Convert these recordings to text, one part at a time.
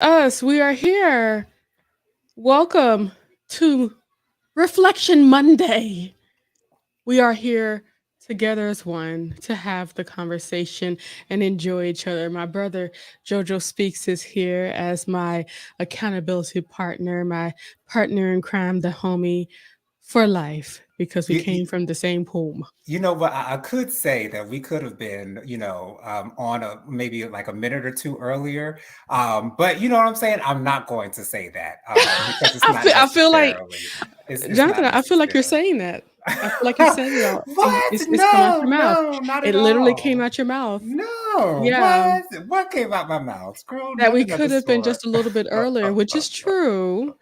Us, we are here. Welcome to Reflection Monday. We are here together as one to have the conversation and enjoy each other. My brother Jojo Speaks is here as my accountability partner, my partner in crime, the homie for life, because we You, you, came from the same home. you know what? I could say that we could have been, on maybe like a minute or two earlier. But you know what I'm saying? I'm not going to say that because it's not I feel like necessarily. It's Jonathan, not I feel like you're necessarily. saying that. I feel like you're saying it all. What? It's come out No, your mouth. no, not at It literally came all. out your mouth. No, Yeah, what? What came out my mouth? Girl, that we nothing of the could have been sort. just a little bit earlier, which is true.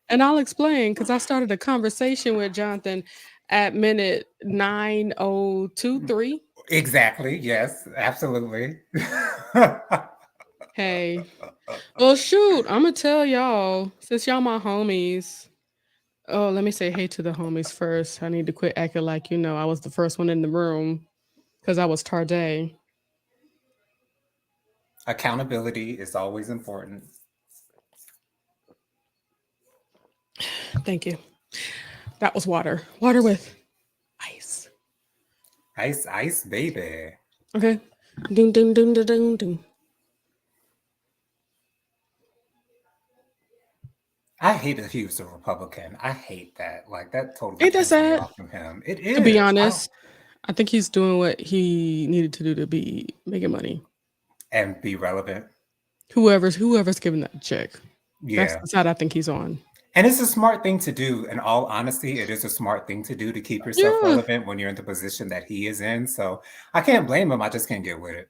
And I'll explain because I started a conversation with Jonathan at minute 9023. Exactly. Yes, absolutely. Hey. Well, shoot, I'm going to tell y'all, since y'all my homies. Oh, let me say hey to the homies first. I need to quit acting like, I was the first one in the room because I was Tarday. Accountability is always important. Thank you. That was water. Water with ice. Ice, ice, baby. Okay. Ding, ding, ding, ding, ding, ding. I hate that he was a Republican. I hate that. Like that totally Ain't that pissed me sad? off from him. It To be is. I don't honest, I think he's doing what he needed to do to be making money. and be relevant. Whoever's giving that check. That's Yeah. the side I think he's on. And it's a smart thing to do. In all honesty, it is a smart thing to do to keep yourself Yeah. relevant when you're in the position that he is in. So I can't blame him. I just can't get with it.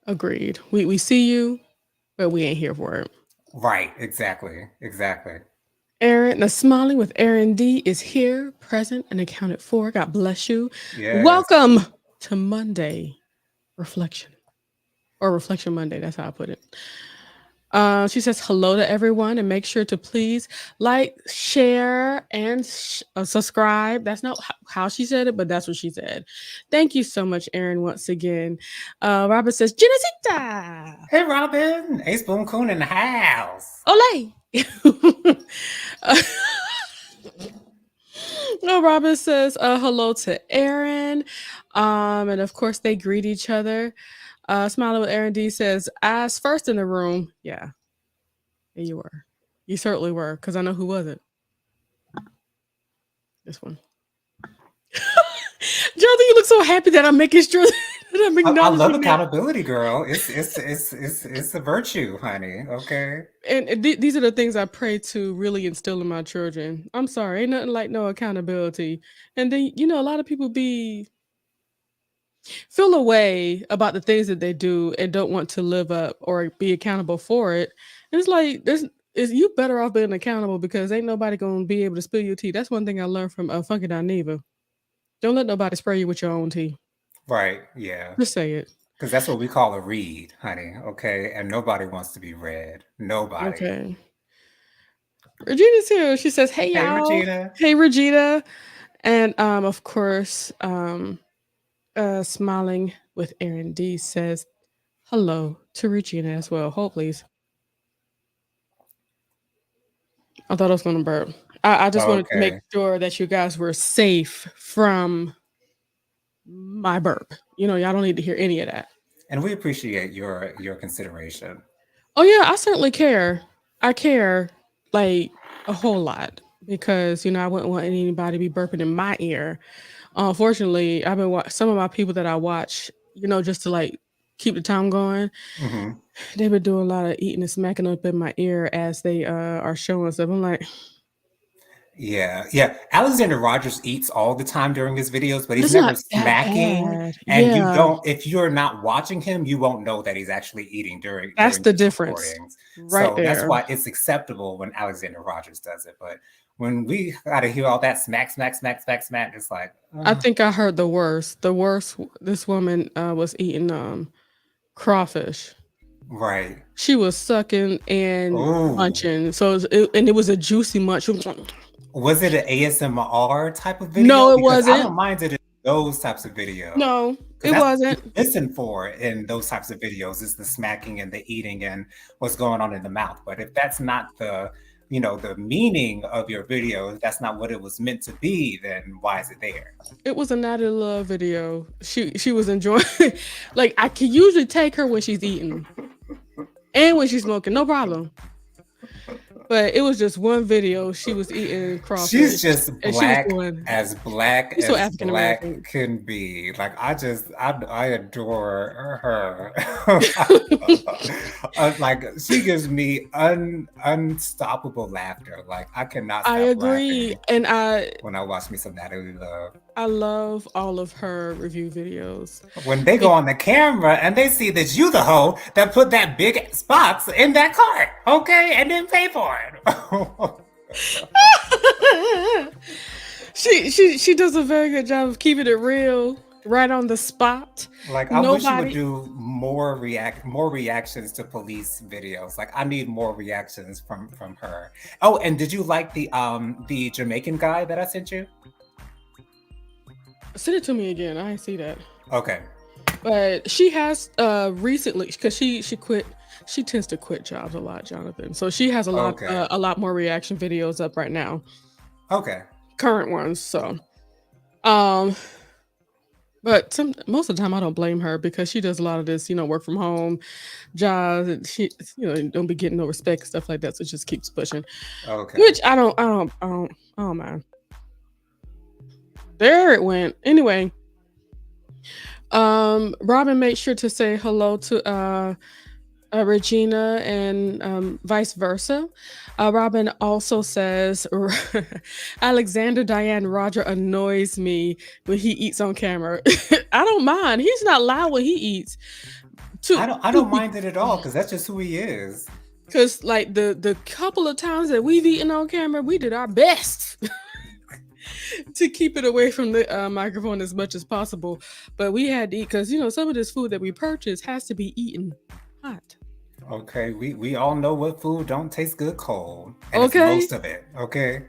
Agreed. We see you, but we ain't here for it. Right. Exactly. Exactly. Aaron, the smiling with Aaron D is here, present and accounted for. God bless you. Yes. Welcome to Monday Reflection. Or Reflection Monday, that's how I put it. She says hello to everyone and make sure to please like, share, and subscribe. That's not how she said it, but that's what she said. Thank you so much, Erin, once again. Robert says, Genesita! Hey, Robin. Ace Boom Coon in the house. Olay! No, Robin says hello to Aaron. And of course, they greet each other. Smiling with Aaron D says, ass first in the room. Yeah, you were. You certainly were, because I know who was it. This one. Jonathan, you look so happy that I'm making sure that I'm I love acknowledging that. accountability, girl. It's a virtue, honey. Okay. And these are the things I pray to really instill in my children. I'm sorry, ain't nothing like no accountability. And then a lot of people feel a way about the things that they do and don't want to live up or be accountable for it. And it's like this is you better off being accountable because ain't nobody gonna be able to spill your tea. That's one thing I learned from Funky Dineva. Don't let nobody spray you with your own tea. Right. Yeah. Just say it. Because that's what we call a read, honey. Okay. And nobody wants to be read. Nobody. Okay. Regina's here. She says, "Hey Hey, y'all, Regina. hey Regina," and of course, smiling with Aaron D says hello to Regina as well. Hold please. I thought I was gonna burp. I just wanted to make Okay. sure that you guys were safe from my burp. Y'all don't need to hear any of that. And we appreciate your consideration. Oh yeah, I certainly care. I care like a whole lot because I wouldn't want anybody to be burping in my ear. Unfortunately, I've been some of my people that I watch, just to like keep the time going. Hmm. They've been doing a lot of eating and smacking up in my ear as they are showing stuff. I'm like, Yeah, yeah. Alexander Rogers eats all the time during his videos, but but he's it's never not that smacking. bad. And you Yeah, don't, if you're not watching him, you won't know that he's actually eating during that's during the his difference, recordings. right So that's there. why it's acceptable when Alexander Rogers does it. But when we gotta hear all that smack, smack, smack, smack, smack, it's like, I think I heard the worst. The worst. This woman was eating crawfish. right. She was sucking and Oh, munching. So and it was a juicy munch. was it an ASMR type of No, video? it Because I wasn't. don't mind it. those types of videos. No, Because it that's what you wasn't. listen for in those types of videos is the smacking and the eating and what's going on in the mouth. But if that's not the meaning of your video, if that's not what it was meant to be, then why is it there? It was a Natty Love video. She was enjoying. Like I can usually take her when she's eating and when she's smoking, no problem. But it was just one video. She was eating crawfish. She's just and she was black doing. as black She's so as African black American. can be. Like I adore her. Like she gives me unstoppable laughter. Like I cannot stop I agree, laughing and when I watch me some Natalie Love. I love all of her review videos. When they go on the camera and they see that you the hoe that put that big box in that cart, okay, and then pay for it. she does a very good job of keeping it real, right on the spot. Like I wish you would do more reactions to police videos. Like I need more reactions from her. Oh, and did you like the Jamaican guy that I sent you? Send it to me again. I didn't see that. Okay. But she has recently, because she quit. She tends to quit jobs a lot, Jonathan. So she has a lot more reaction videos up right now. Okay. Current ones. So, but most of the time I don't blame her because she does a lot of this, work from home jobs, and she, don't be getting no respect and stuff like that. So it just keeps pushing. Okay. Which I don't mind. There it went. Anyway, Robin made sure to say hello to Regina and vice versa. Robin also says Alexander Diane Roger annoys me when he eats on camera. I don't mind. He's not loud when he eats. I don't mind it at all because that's just who he is. Because like the couple of times that we've eaten on camera, we did our best to keep it away from the microphone as much as possible. But we had to eat because some of this food that we purchase has to be eaten hot. Okay, we all know what food don't taste good cold. And it's most of it. Okay.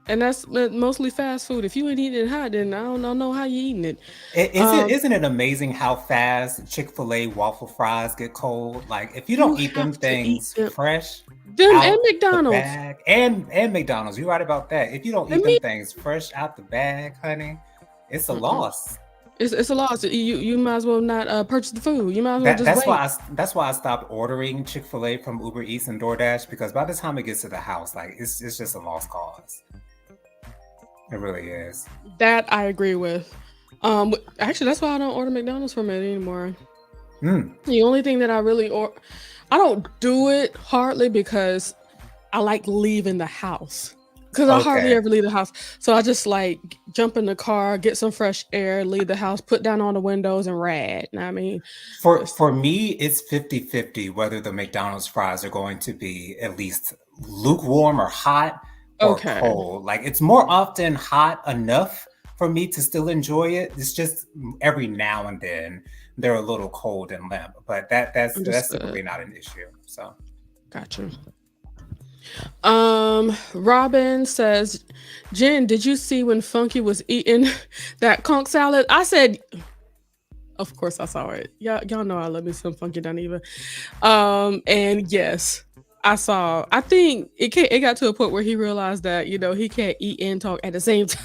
And that's mostly fast food. If you ain't eating it hot, then I don't know how you're eating it. Isn't it amazing how fast Chick-fil-A waffle fries get cold? Like if you don't eat them things fresh, and McDonald's and McDonald's, you're right about that. If you don't eat them things fresh out the bag, honey, it's a loss. It's a loss. You might as well not purchase the food. You might as well just wait. That's why I stopped ordering Chick-fil-A from Uber Eats and DoorDash, because by the time it gets to the house, like it's just a lost cause. It really is. That I agree with. Actually, that's why I don't order McDonald's from it anymore. The only thing that I really I don't do it hardly because I like leaving the house. Because I hardly ever leave the house. So I just like jump in the car, get some fresh air, leave the house, put down on the windows and rad. I mean, for me, it's 50-50 whether the McDonald's fries are going to be at least lukewarm or hot or cold. Like it's more often hot enough for me to still enjoy it. It's just every now and then they're a little cold and limp, but that's typically not an issue. So gotcha. Robin says, Jen, did you see when Funky was eating that conch salad? I said, of course I saw it. Y'all know I love me some Funky Dineva. And yes, I saw. I think it got to a point where he realized that he can't eat and talk at the same time.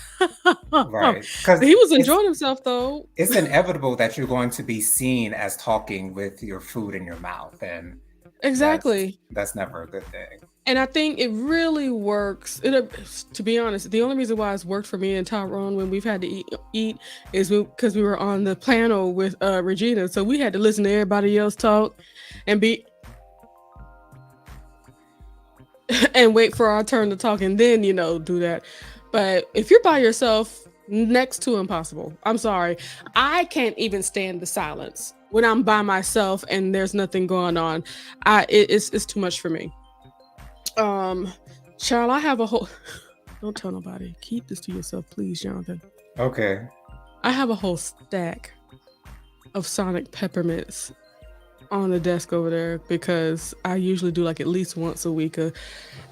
Right, because he was enjoying himself though. It's inevitable that you're going to be seen as talking with your food in your mouth, and exactly that's never a good thing. And I think it really works. To be honest, the only reason why it's worked for me and Tyrone when we've had to eat is because we were on the panel with Regina, so we had to listen to everybody else talk and wait for our turn to talk and then do that. But if you're by yourself, next to impossible. I'm sorry, I can't even stand the silence when I'm by myself and there's nothing going on. It's too much for me. Child, I have a whole don't tell nobody. Keep this to yourself, please, Jonathan. Okay. I have a whole stack of Sonic peppermints on the desk over there because I usually do like at least once a week a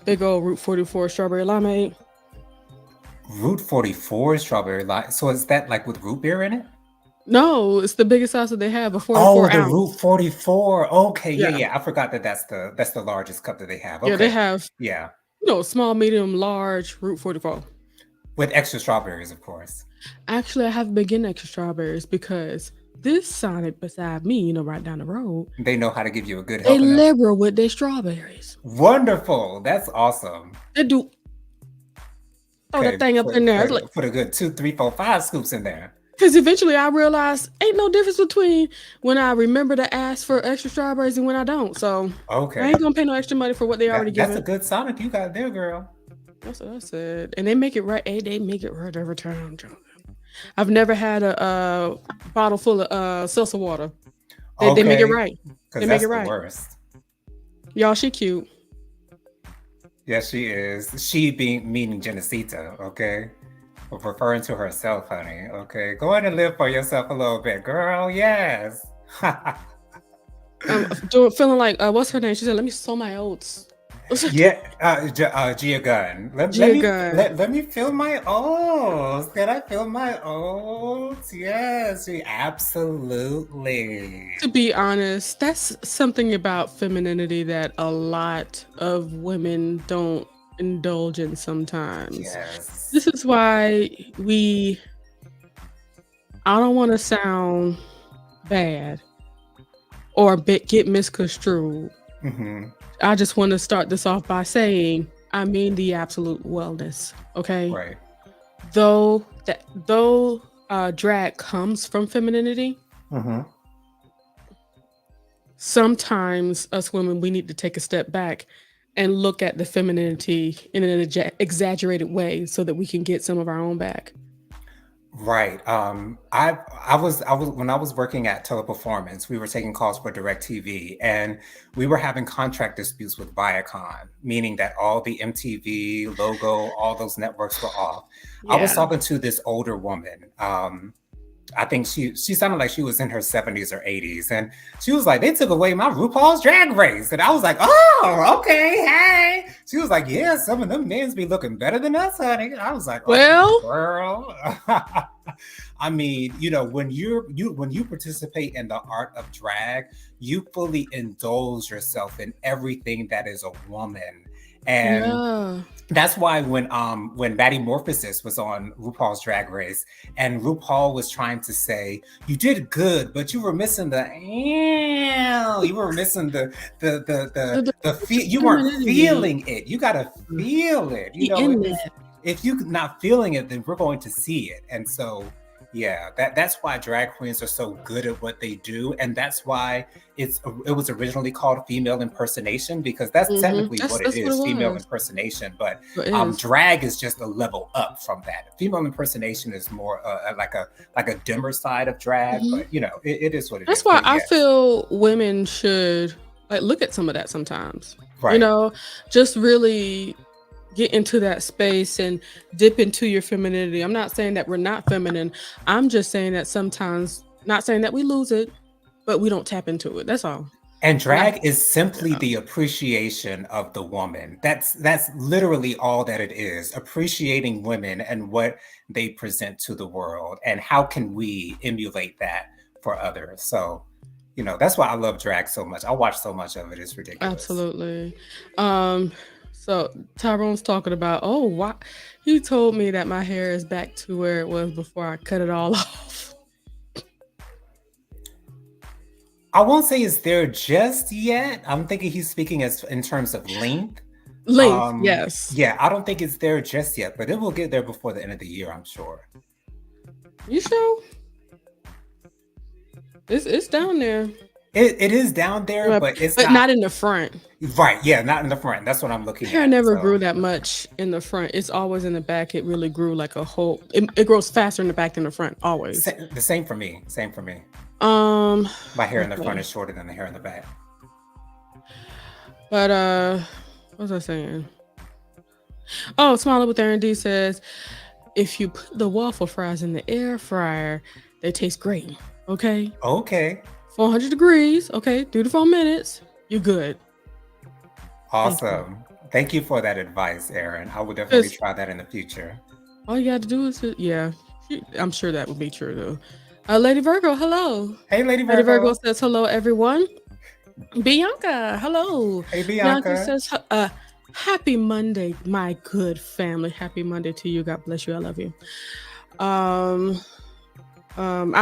big old Route 44 strawberry limeade. Route 44 strawberry light. So is that like with root beer in it? No, it's the biggest size that they have, a Oh, 44 the ounce. Route 44. Okay, Yeah. yeah. I forgot that that's the largest cup that they have. Yeah, they Okay. have, Yeah. small, medium, large, Route 44. With extra strawberries, of course. Actually, I haven't been getting extra strawberries because this Sonic beside me, right down the road, They know how to give you a good they helping. liberal with their strawberries. Wonderful. That's awesome. They do. Throw that thing up in there. Put a good 2, 3, 4, 5 scoops in there. Because eventually I realized ain't no difference between when I remember to ask for extra strawberries and when I don't. So okay, I ain't gonna pay no extra money for what they already give. That's a good Sonic you got there, girl. That's what I said. And they make it right. They make it right every time, John. I've never had a bottle full of seltzer water. They make it right. They make it right. The worst. Y'all, she cute. Yes, she is. She meaning Genesita, okay? Referring to herself, honey. Okay, go ahead and live for yourself a little bit, girl. Yes. I'm feeling like what's her name? She said, "Let me sow my oats." Yeah, Gia Gunn. Let me fill my oats. Can I fill my oats? Yes, absolutely. To be honest, that's something about femininity that a lot of women don't indulge in sometimes. Yes. This is why I don't want to sound bad or get misconstrued. Mm-hmm. I just want to start this off by saying I mean the absolute wellness, okay? Right. Though drag comes from femininity, mm-hmm. Sometimes us women, we need to take a step back and look at the femininity in an exaggerated way so that we can get some of our own back. Right. I was when I was working at Teleperformance, we were taking calls for DirecTV, and we were having contract disputes with Viacom, meaning that all the MTV logo, all those networks were off. Yeah. I was talking to this older woman. I think she sounded like she was in her 70s or 80s. And she was like, they took away my RuPaul's Drag Race. And I was like, oh, okay, hey. She was like, yeah, some of them men's be looking better than us, honey. I was like, well, girl. I mean, when you participate in the art of drag, you fully indulge yourself in everything that is a woman. And that's why when Metamorphosis was on RuPaul's Drag Race, and RuPaul was trying to say, you did good, but you were missing you were missing the you weren't feeling it. You gotta feel it. If you're not feeling it, then we're going to see it. And so yeah, that's why drag queens are so good at what they do, and that's why it was originally called female impersonation, because that's technically what it is, female impersonation. But drag is just a level up from that. Female impersonation is more like a dimmer side of drag, but it is what it is. That's why I feel women should look at some of that sometimes. Right. Just really get into that space and dip into your femininity. I'm not saying that we're not feminine. I'm just saying that sometimes, not saying that we lose it, but we don't tap into it. That's all. And drag is simply the appreciation of the woman. That's literally all that it is. Appreciating women and what they present to the world, and how can we emulate that for others. So, that's why I love drag so much. I watch so much of it. It's ridiculous. Absolutely. So Tyrone's talking about, why he told me that my hair is back to where it was before I cut it all off. I won't say it's there just yet. I'm thinking he's speaking in terms of length. Yes. Yeah, I don't think it's there just yet, but it will get there before the end of the year, I'm sure. You sure? It's down there. It is down there, but it's not in the front. Right, yeah, not in the front. That's what I'm looking at. Hair never grew that much in the front. It's always in the back. It really grew like a whole. It grows faster in the back than the front, always. The same for me. My hair in the front is shorter than the hair in the back. But what was I saying? Oh, Smile Up with Aaron D says, if you put the waffle fries in the air fryer, they taste great. Okay. 400 degrees. Okay. 3 to 4 minutes. You're good. Awesome. Thank you for that advice, Aaron. I will definitely try that in the future. All you got to do is, yeah. I'm sure that would be true though. Lady Virgo, hello. Hey, Lady Lady Virgo Virgo. says hello, everyone. Bianca, hello. Hey, Bianca Bianca. says, happy Monday, my good family. Happy Monday to you. God bless you. I love you. I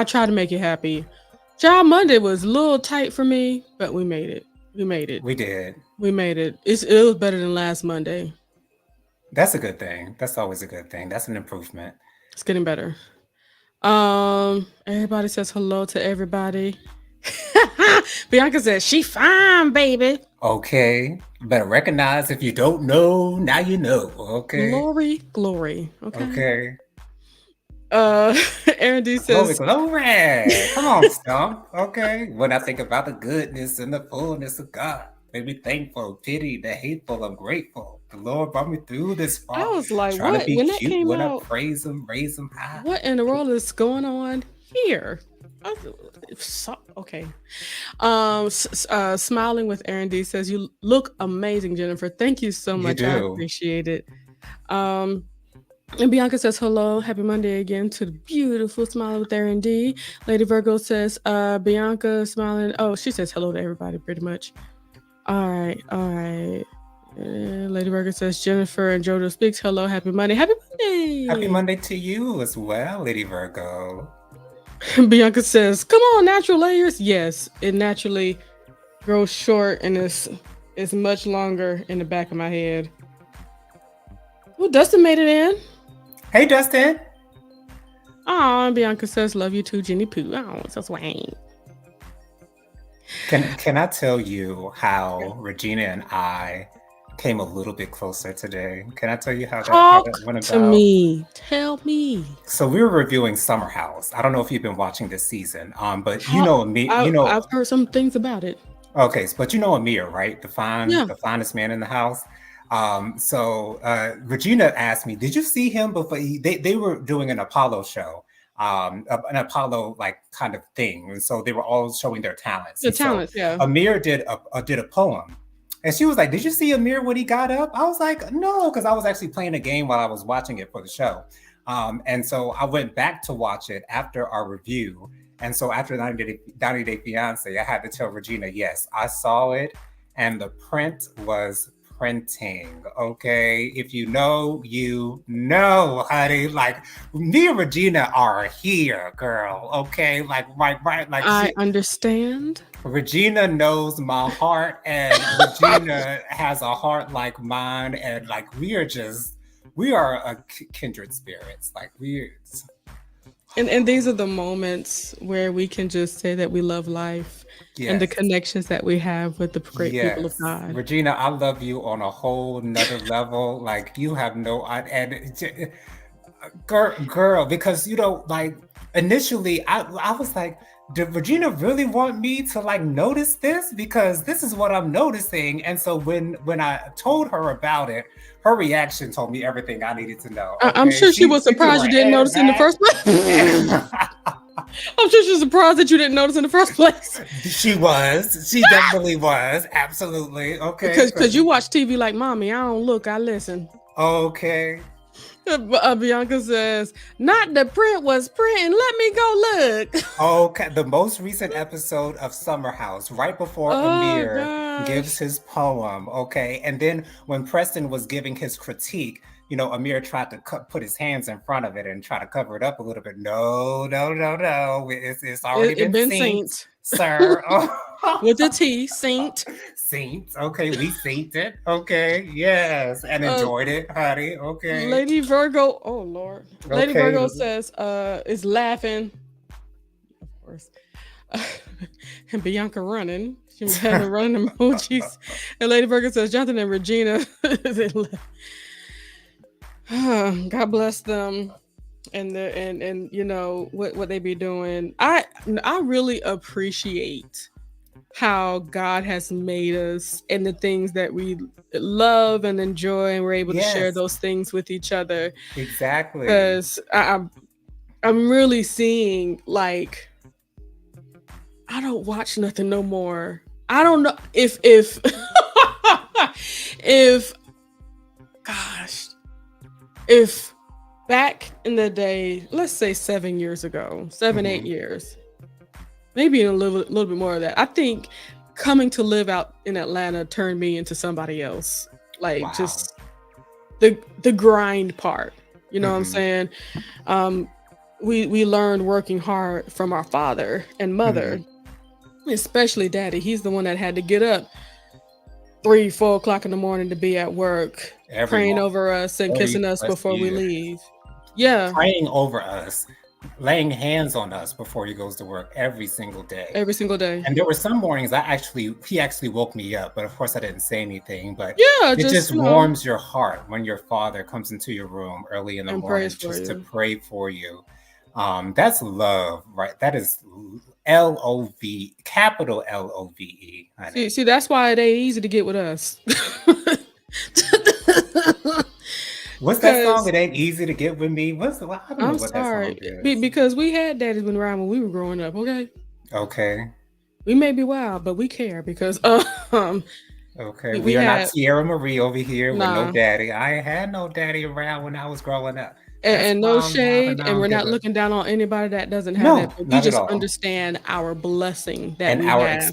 tried to make it happy. Child, Monday was a little tight for me, but we made it. We made it. We did. We made it. It was better than last Monday. That's a good thing. That's always a good thing. That's an improvement. It's getting better. Everybody says hello to everybody. Bianca says she fine, baby. Okay. Better recognize if you don't know, now you know. Okay. Glory. Okay. Okay. Aaron D says glory. Come on, Stump. Okay. When I think about the goodness and the fullness of God, may be thankful, pity, the hateful, I'm grateful. The Lord brought me through this far. I was like, trying what? to be When cute, that came when out, I praise him, raise him high. What in the world is going on here? Okay. Smiling with Aaron D says, you look amazing, Jennifer. Thank you so much. I appreciate it. And Bianca says hello, happy Monday again to the beautiful Smiling with Aaron D. Lady Virgo says, Bianca smiling. Oh, she says hello to everybody pretty much. All right. Lady Virgo says Jennifer and Jojo speaks. Hello, happy Monday. Happy Monday. Happy Monday to you as well, Lady Virgo. Bianca says, come on, natural layers. Yes, it naturally grows short and is much longer in the back of my head. Well, Dustin made it in. Hey, Dustin. Oh, Bianca says, love you too, Jenny Pooh. Oh, so sweet. Can I tell you how Regina and I came a little bit closer today? Can I tell you how that went about? To me. Tell me. So we were reviewing Summer House. I don't know if you've been watching this season, but you know me. I've heard some things about it. Okay, but you know Amir, right? The finest man in the house. So Regina asked me, "Did you see him before?" They were doing an Apollo show, an Apollo like kind of thing, and so they were all showing their talents. Yeah. Amir did a poem, and she was like, "Did you see Amir when he got up?" I was like, "No," because I was actually playing a game while I was watching it for the show. And so I went back to watch it after our review. And so after 90 Day Fiance, I had to tell Regina, yes, I saw it, and the print was printing. Okay, if you know, you know, honey. Like me and Regina are here, girl. Okay, like right. Like I understand. Regina knows my heart, and Regina has a heart like mine, and like we are a kindred spirits. Like And these are the moments where we can just say that we love life and the connections that we have with the great people of God. Regina, I love you on a whole nother level. Like you have no idea. Girl, because like initially I was like, did Regina really want me to like notice this? Because this is what I'm noticing. And so when I told her about it, her reaction told me everything I needed to know. Okay? I'm sure she was surprised you didn't notice in the first place. I'm sure she's surprised that you didn't notice in the first place. She was. She definitely was. Absolutely. Okay. Because you watch TV like mommy. I don't look. I listen. Okay. Bianca says, not the print was printing. Let me go look. Okay. The most recent episode of Summer House, right before Amir gives his poem. Okay. And then when Preston was giving his critique, Amir tried to put his hands in front of it and try to cover it up a little bit. No. It's already been synced, sir. With a T, Saint. Okay, we synced it. Okay, yes, and enjoyed it, honey. Okay. Lady Virgo, oh Lord. Okay. Lady Virgo says, is laughing. Of course. And Bianca running. She was having running emojis. And Lady Virgo says, Jonathan and Regina. God bless them. And what they be doing. I really appreciate how God has made us and the things that we love and enjoy, and we're able to share those things with each other. Exactly. Because I'm really seeing, like, I don't watch nothing no more. I don't know if if back in the day, let's say 7 years ago, 7, 8 years, maybe a little bit more of that. I think coming to live out in Atlanta turned me into somebody else. Like just the grind part. You know what I'm saying? We learned working hard from our father and mother, especially daddy. He's the one that had to get up 3, 4 o'clock in the morning to be at work, praying over us and kissing us before we leave. Yeah. Praying over us, laying hands on us before he goes to work every single day. Every single day. And there were some mornings he actually woke me up, but of course I didn't say anything. But yeah, it just warms your heart when your father comes into your room early in the morning just to pray for you. That's love, right? That is L-O-V, capital L-O-V-E. See, that's why it ain't easy to get with us. What's that song? It ain't easy to get with me. I don't know what that song is. Because we had daddies been around when we were growing up. Okay. We may be wild, but we care because okay, we are not Sierra Marie over here with no daddy. I ain't had no daddy around when I was growing up. And no shade, and we're not looking down on anybody that doesn't have it. But we just understand our blessing that we have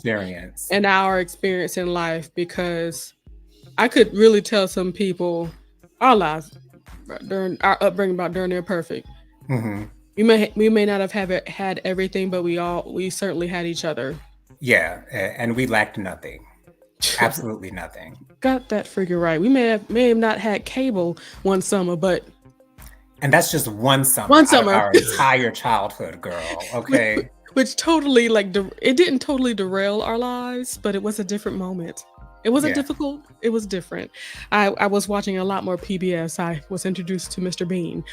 and our experience in life, because I could really tell some people our lives during our upbringing about darn near perfect. We may not have had everything, but we certainly had each other. Yeah, and we lacked nothing. Absolutely nothing. Got that figure right. We may have not had cable one summer, but. And that's just one summer. Out of our entire childhood, girl. Okay. Which totally it didn't totally derail our lives, but it was a different moment. It wasn't difficult. It was different. I was watching a lot more PBS. I was introduced to Mr. Bean.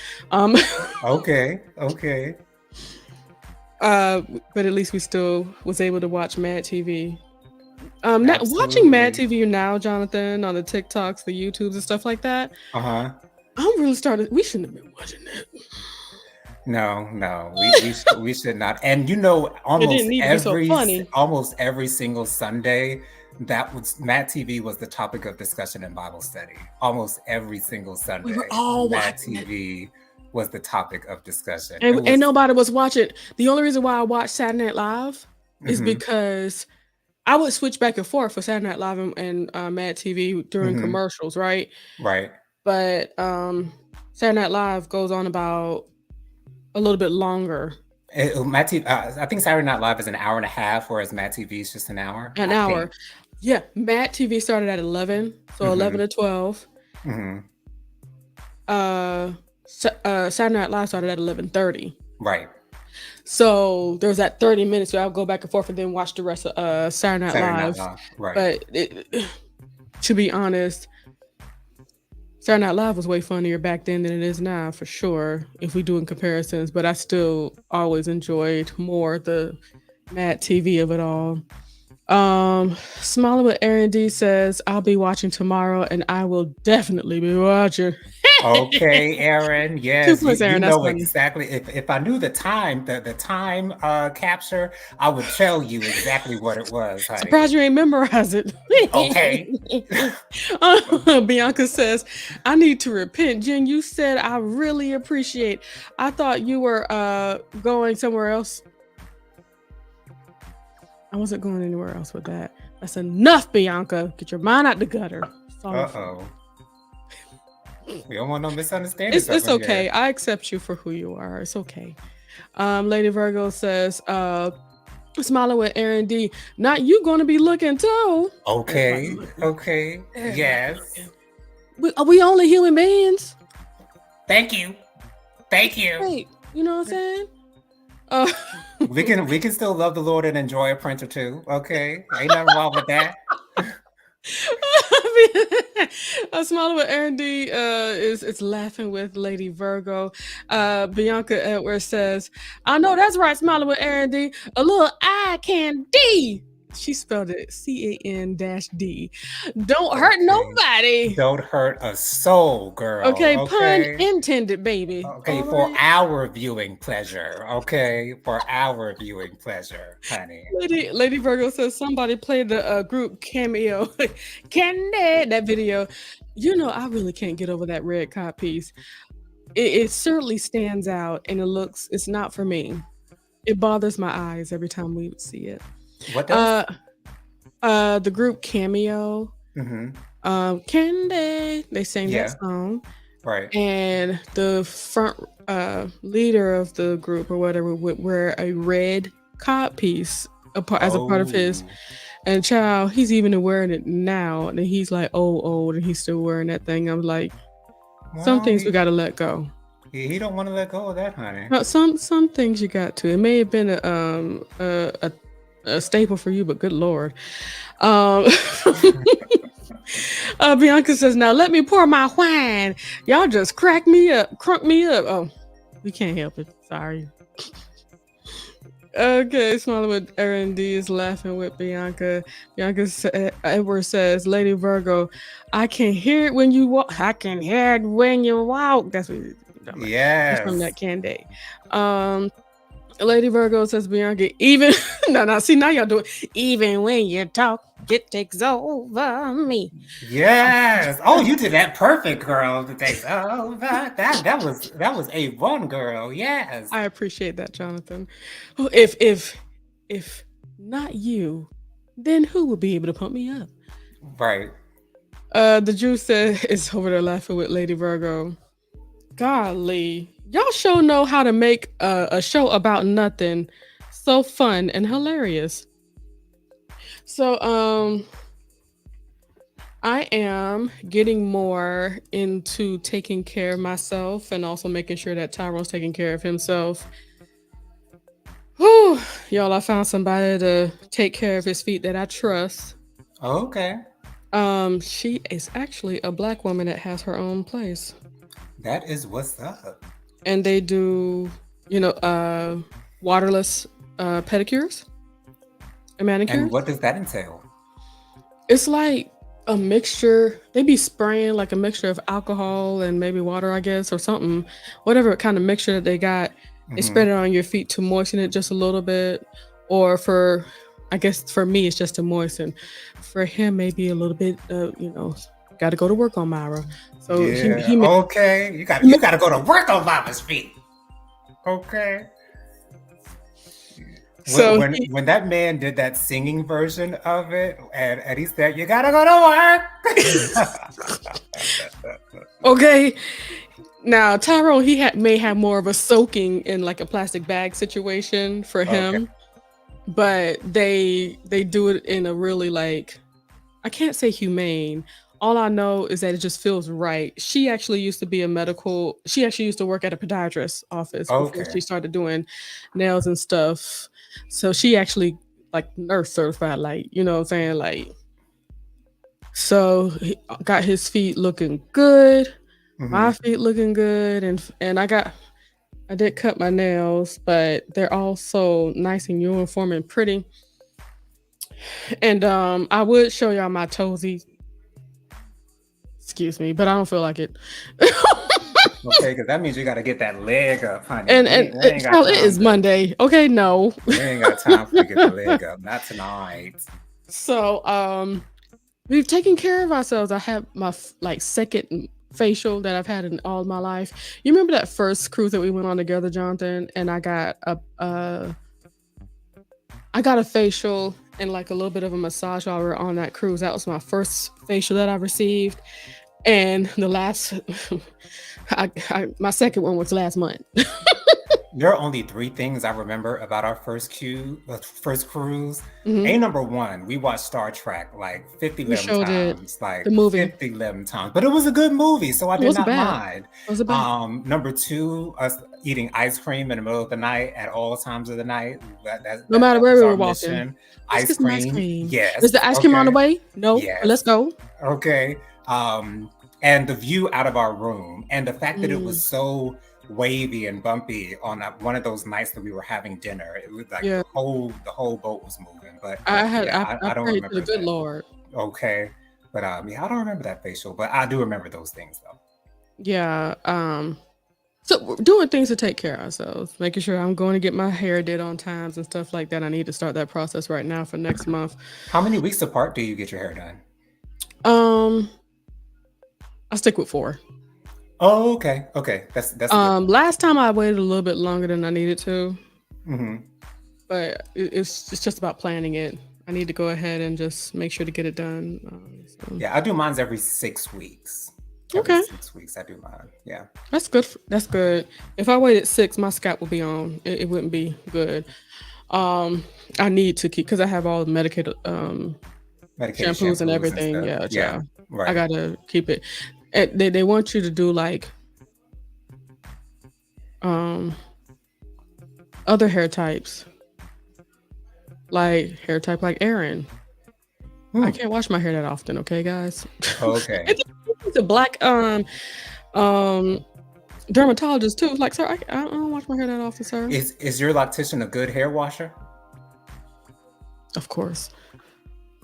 Okay. But at least we still was able to watch Mad TV. Watching Mad TV now, Jonathan, on the TikToks, the YouTubes and stuff like that. I'm really started. We shouldn't have been watching that. No, we should not. And almost every single Sunday, Mad TV was the topic of discussion in Bible study. Almost every single Sunday, we were all Mad TV was the topic of discussion, and nobody was watching. The only reason why I watched Saturday Night Live is because I would switch back and forth for Saturday Night Live and Mad TV during commercials, right? Right. But Saturday Night Live goes on about a little bit longer. Mad TV, I think Saturday Night Live is an hour and a half, whereas Mad TV is just an hour. An hour. Yeah, Mad TV started at 11, so 11 to 12. Saturday Night Live started at 11:30. Right. So there's that 30 minutes where I'll go back and forth and then watch the rest of Saturday Night Live. Right. But to be honest, Saturday Night Live was way funnier back then than it is now, for sure, if we doing comparisons. But I still always enjoyed more the Mad TV of it all. Smiling with Aaron D says, I'll be watching tomorrow, and I will definitely be watching. Okay, Aaron. Yes, 2 points, Aaron. You know exactly. If I knew the time, the time capture, I would tell you exactly what it was. Honey. Surprised you ain't memorize it. Okay. Bianca says, I need to repent. Jen, you said I really appreciate. I thought you were going somewhere else. I wasn't going anywhere else with that. That's enough, Bianca. Get your mind out the gutter. Uh-oh. We don't want no misunderstandings. It's okay. I accept you for who you are. It's okay. Lady Virgo says, smiling with Aaron D. Not you going to be looking too. Okay. Yes. We only human beings. Thank you. Hey, you know what I'm saying? We can still love the Lord and enjoy a print or two. Okay, ain't nothing wrong with that. A smiling with Aaron D is laughing with Lady Virgo. Bianca Edwards says, I know that's right, smiling with Aaron D. A little eye candy. She spelled it CAN-D. Don't hurt nobody. Don't hurt a soul, girl. Okay, pun intended, baby. Okay, for our viewing pleasure. Okay, for our viewing pleasure, honey. Lady Virgo says somebody played the group Cameo. Candy, that video. You know, I really can't get over that red cop piece. it certainly stands out, and it's not for me. It bothers my eyes every time we see it. What does? Uh, the group Cameo, Mm-hmm. Candy, they sang that Yeah. song, Right. and the front leader of the group or whatever would wear a red cod piece as a part of his. Oh. And child, he's even wearing it now, and he's like old, and he's still wearing that thing. I'm like, some Well, things we got to let go. he don't want to let go of that, honey. Some things you got to. It may have been a staple for you, but good lord. Um, Bianca says, "Now let me pour my wine. Y'all just crunk me up. Oh, we can't help it. Sorry." Okay, Smallwood R&D is laughing with Bianca. Edward says, "Lady Virgo, I can hear it when you walk. I can hear it when you walk." That's what he's talking about. He's from that Candy. Lady Virgo says, "Bianca, even no, see now y'all do it. Even when you talk, it takes over me." Yes. Oh, you did that perfect, girl. It takes over. That was A1, girl. Yes. I appreciate that, Jonathan. Oh, if not you, then who will be able to pump me up? Right. The Jew said is over there laughing with Lady Virgo. Golly, y'all sure know how to make a show about nothing so fun and hilarious. So, I am getting more into taking care of myself and also making sure that Tyrone's taking care of himself. Whew, y'all, I found somebody to take care of his feet that I trust. Okay. She is actually a Black woman that has her own place. That is what's up. And they do, waterless pedicures and manicures. And what does that entail? It's like a mixture. They be spraying like a mixture of alcohol and maybe water, I guess, or something. Whatever kind of mixture that they got, they spread it on your feet to moisten it just a little bit. Or I guess for me, it's just to moisten. For him, maybe a little bit, got to go to work on Myra. So yeah. Okay. You got to go to work on Mama's feet. Okay. So when that man did that singing version of it, and he said, "You gotta go to work." Okay. Now Tyrone, may have more of a soaking in like a plastic bag situation for him, but they do it in a really like, I can't say humane. All I know is that it just feels right. She actually used to work at a podiatrist's office before she started doing nails and stuff. So she actually like nurse certified, like, you know what I'm saying? Like, so he got his feet looking good, my feet looking good. And I did cut my nails, but they're all so nice and uniform and pretty. And I would show y'all my toesies. Excuse me, but I don't feel like it. Okay, because that means you got to get that leg up, honey. And it is Monday. Okay, no. We ain't got time for you to get the leg up. Not tonight. So, we've taken care of ourselves. I have my second facial that I've had in all my life. You remember that first cruise that we went on together, Jonathan? And I got a facial and like a little bit of a massage while we were on that cruise. That was my first facial that I received. And the last, my second one was last month. There are only 3 things I remember about our first cruise. Number 1, we watched Star Trek like 50 times, like the movie. 50 times. But it was a good movie, so I did not mind. Number 2, us eating ice cream in the middle of the night at all times of the night. No matter where we were walking. Ice cream. Yes. Is the ice cream on the way? No. Yes. Let's go. Okay. And the view out of our room, and the fact that it was so wavy and bumpy on one of those nights that we were having dinner. It was like the whole boat was moving. But I don't remember. The good Lord. Okay, but I don't remember that facial, but I do remember those things though. Yeah. So we're doing things to take care of ourselves, making sure I'm going to get my hair did on times and stuff like that. I need to start that process right now for next month. How many weeks apart do you get your hair done? I stick with 4. Oh, okay. Okay. That's a good one. Last time I waited a little bit longer than I needed to, Mm-hmm. but it's just about planning it. I need to go ahead and just make sure to get it done. Yeah, I do mine every 6 weeks. Every Okay, 6 weeks, I do mine. Yeah. that's good. That's good. If I waited 6, my scalp would be on. It wouldn't be good. I need to keep because I have all the medicated Medicated shampoos and shampoos and everything. stuff. Yeah, Yeah. child. I Right. gotta keep it. And they want you to do like um other hair types, like hair type like Aaron. I Hmm. can't wash my hair that often, okay, guys? Okay. It's a black um dermatologist too. Like, sir, I don't wash my hair that often, sir. Is your loctician a good hair washer? Of course.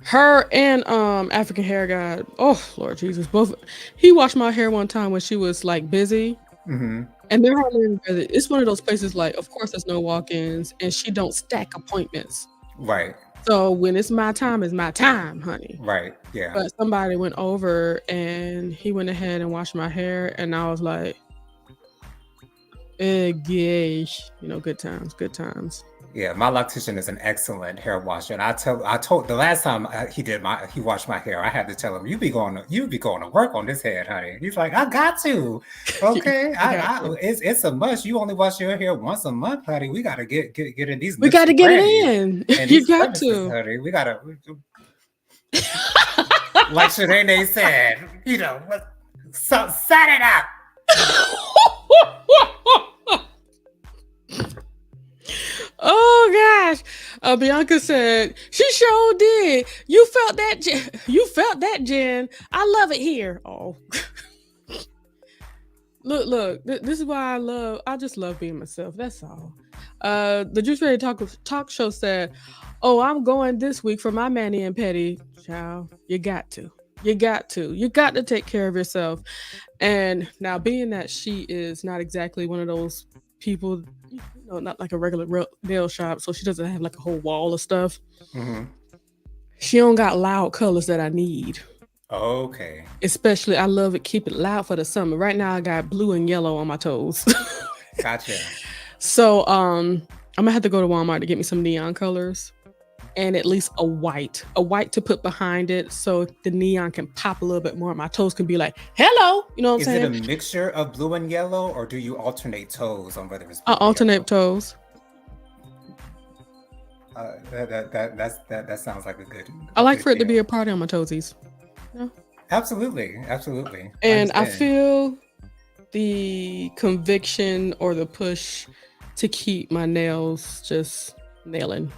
Her and African hair guy. Oh Lord Jesus, both. He washed my hair one time when she was like busy, Mm-hmm. and they're hardly any busy. It's one of those places like, of course, there's no walk-ins, and she don't stack appointments. Right. So when it's my time, it's my time, honey. Right. Yeah. But somebody went over and he went ahead and washed my hair, and I was like, gosh, good times, good times. Yeah, my loctician is an excellent hair washer, and I told the last time he washed my hair, I had to tell him, you be going to work on this head, honey. He's like, I got to. Okay, it's a must. You only wash your hair once a month, honey. We gotta get in these. We got to get it in. in. And You these got crevices, to. honey. We gotta. Like Shanae said, so set it up. Oh gosh. Bianca said she sure did. You felt that, Jen. I love it here. Oh. Look, this is why I just love being myself. That's all. The Juice Radio talk show said, "Oh, I'm going this week for my mani and pedi." Child, you got to take care of yourself. And now, being that she is not exactly one of those people, not like a regular nail shop, so she doesn't have like a whole wall of stuff. Mm-hmm. She don't got loud colors that I need. Okay. Especially, I love it. Keep it loud for the summer. Right now, I got blue and yellow on my toes. Gotcha. So, I'm gonna have to go to Walmart to get me some neon colors and at least a white to put behind it, so the neon can pop a little bit more. My toes can be like, "Hello," you know what I'm saying? Is it a mixture of blue and yellow, or do you alternate toes on whether it's? I alternate toes. That sounds like a good. I like for it to be a party on my toesies. Yeah. Absolutely. And I feel the conviction or the push to keep my nails just nailing.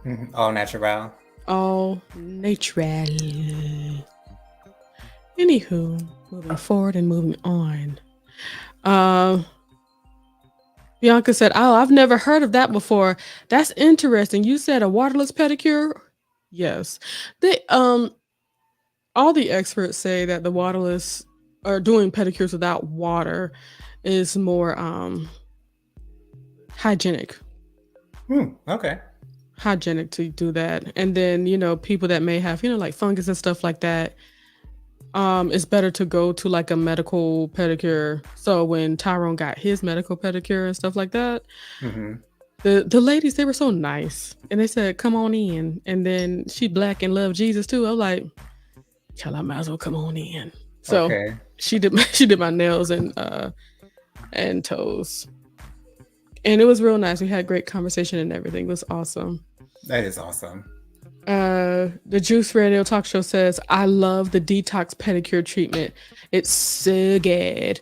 Mm-hmm. All natural. Anywho, moving forward and moving on. Bianca said, "Oh, I've never heard of that before. That's interesting. You said a waterless pedicure?" Yes. They all the experts say that the waterless or doing pedicures without water is more hygienic. Okay. Hygienic to do that. And then, people that may have, like fungus and stuff like that, it's better to go to like a medical pedicure. So when Tyrone got his medical pedicure and stuff like that, mm-hmm. the ladies, they were so nice, and they said, "Come on in." And then she black and loved Jesus too. I was like, "Hell, I might as well come on in." So okay. she did my nails and toes, and it was real nice. We had great conversation and everything. It was awesome. That is awesome. The Juice Radio talk show says, "I love the detox pedicure treatment. It's so good."